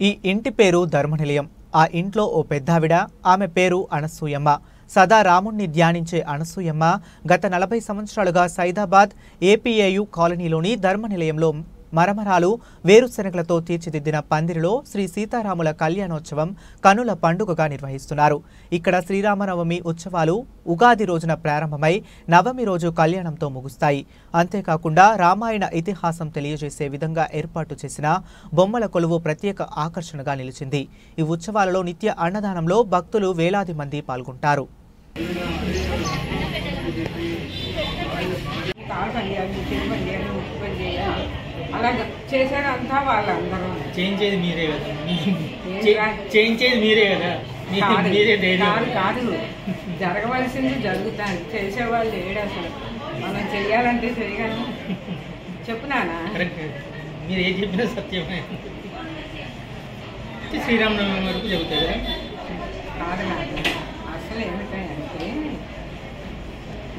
ఈ ఇంటి పేరు ధర్మనిలయం. ఆ ఇంట్లో ఓ పెద్దావిడ, ఆమె పేరు అనసూయమ్మ. సదా రాముణ్ణి ధ్యానించే అనసూయమ్మ గత 40 సంవత్సరాలుగా సైదాబాద్ ఏపీఏయు కాలనీలోని ధర్మనిలయంలో మరమరాలు వేరుశెనగలతో తీర్చిదిద్దిన పందిరిలో శ్రీ సీతారాముల కళ్యాణోత్సవం కనుల పండుగగా నిర్వహిస్తున్నారు. ఇక్కడ శ్రీరామనవమి ఉత్సవాలు ఉగాది రోజున ప్రారంభమై నవమి రోజు కళ్యాణంతో ముగుస్తాయి. అంతేకాకుండా రామాయణ ఇతిహాసం తెలియజేసే విధంగా ఏర్పాటు చేసిన బొమ్మల కొలువు ప్రత్యేక ఆకర్షణగా నిలిచింది. ఈ ఉత్సవాలలో నిత్య అన్నదానంలో భక్తులు వేలాది మంది పాల్గొంటారు. అలాగే చేశారంతా వాళ్ళందరూ చేయించేది మీరే కదా, చేయించేది మీరే కదా, కాదు జరగవలసింది జరుగుతాను. చేసేవాళ్ళు లేడు అసలు. మనం చెయ్యాలంటే చేయగలను. చెప్పునానా మీరు ఏం చెప్పినా సత్యమే. శ్రీరామనవమి వరకు చెబుతారు కదా. కాదు నాకు అసలు ఏమిటంటే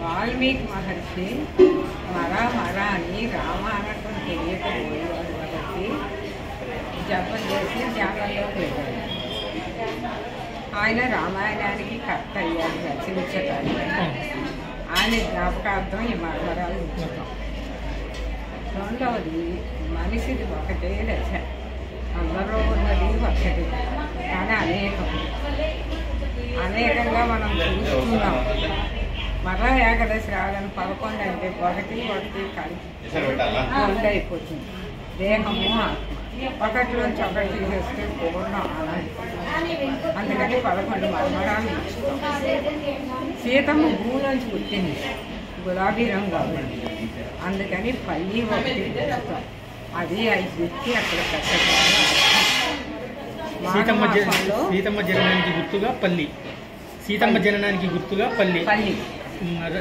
వాల్మీకి మహర్షి మర అని రామ అనటం తెలియకపోయేవాడు కాబట్టి జపం చేసి ధ్యానంలోకి వెళ్ళాడు. ఆయన రామాయణానికి కర్త అయ్యాడు రచించటానికి. ఆయన జ్ఞాపకార్థం ఈ మరమరాలు ఉంచుతాం. రెండవది మనిషిది ఒకటే దశ, అందరూ ఉన్నది ఒకటి, కానీ అనేకంగా మనం చూస్తున్నాం. మరలా ఏకాదశి రాగానే 11 అంటే ఒకటి కలిసి అయిపోతుంది. దేహము ఒకటిలోంచి ఒకటి తీసేస్తే పూర్ణ ఆనందం. అందుకని 11 మరమరాలు ఇస్తాం. సీతమ్మ భూమిలోంచి పుట్టింది, గులాబీ రంగు కాబట్టి అందుకని పల్లి ఒకటి ఇస్తాం. అది 5 వ్యక్తి అక్కడ పెట్టడం. సీతమ్మ జననానికి గుర్తుగా పల్లి, సీతమ్మ జననానికి గుర్తుగా పల్లి,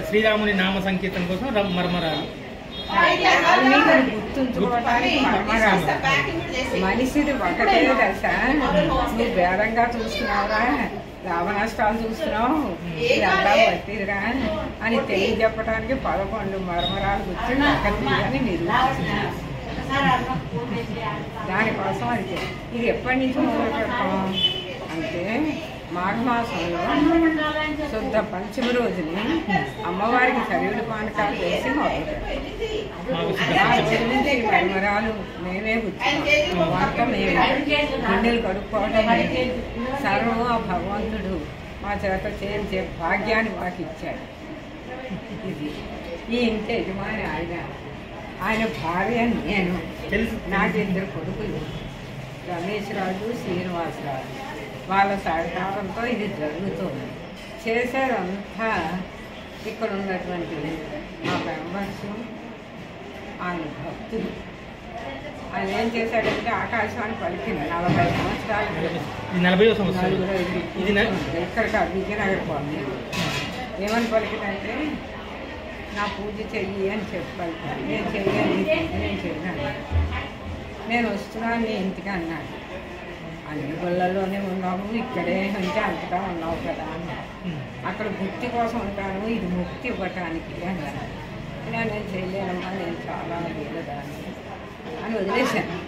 శ్రీరాముని నామ సంకీర్తన కోసం మరమరాలు. గుర్తుంచుకోవడానికి మరమరాలు. మనిషిది ఒకటే దశ. నువ్వు భేదంగా చూస్తున్నావురా, లాభనష్టాలు చూస్తున్నావు, ఇదంతా పట్టిదిరా అని తెలియజెప్పడానికి 11 మరమరాలు గుర్తుని అని నిరూపిస్తున్నారు. దానికోసం అది ఇది ఎప్పటి నుంచి మొదలు పెడతాం అంటే మాఘమాసంలో శుద్ధ పంచమి రోజుని అమ్మవారికి సరివుడి పానకాలు వేసి మొదలు పెడతాం. ఆ రోజు నుంచి ఈ మరమరాలు మేమే గుర్తున్నాం. వంట మేమే, గుండెలు కడుక్కోవడం సర్వం ఆ భగవంతుడు మా చేత చేయించే భాగ్యాన్ని మాకు ఇచ్చాడు. ఇది ఈ ఇంటి యజమాని ఆయన భార్య నేను. నాకు 2 కొడుకులు, రమేష్ రాజు, శ్రీనివాసరాజు. వాళ్ళ సహకారంతో ఇది జరుగుతుంది. చేసేదంతా ఇక్కడ ఉన్నటువంటి మా మెంబర్స్, ఆయన భక్తులు. ఆయన ఏం చేశాడంటే ఆకాశవాణి పలికింది 40 సంవత్సరాలు ఇక్కడికి విజయనగర్ పోయింది. ఏమని పలికిందంటే నా పూజ చెయ్యి అని చెప్పాలి. నేను చెయ్యాలి, నేను చేయను, నేను వస్తున్నాను నీ ఇంటికి అన్నాడు. అన్ని గుళ్ళల్లోనే ఉన్నాము, ఇక్కడే ఉంటే అంతటా ఉన్నావు కదా అన్నాడు. అక్కడ ముక్తి కోసం ఉంటాను, ఇది ముక్తి ఇవ్వటానికి అన్నాడు. నేను చేయలేనమ్మా, నేను చాలా వేదదాన్ని అని వదిలేశాను.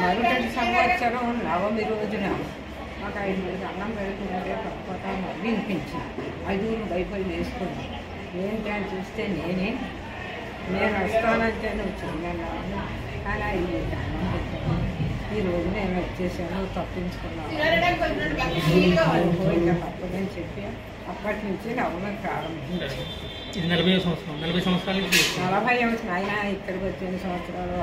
మరుసటి సంవత్సరం నవమి రోజున మాకు 5 మంది అన్నం పెడుతుంటే తప్పకుండా మళ్ళీ వినిపించింది. 5 బైబిల్ వేసుకున్నాను. ఏంటి అని చూస్తే నేను వస్తానంటే నువ్వు చిన్నాను, కానీ 5 మంది అన్నం పెట్టాను. ఈరోజు నేను వచ్చేసాను, తప్పించుకున్నాను, ఇంకా తప్పదని చెప్పి అప్పటి నుంచి నవమి ప్రారంభించాను. 40 సంవత్సరాలు. 40 సంవత్సరాలు. ఆయన ఇక్కడికి వచ్చిన సంవత్సరాలు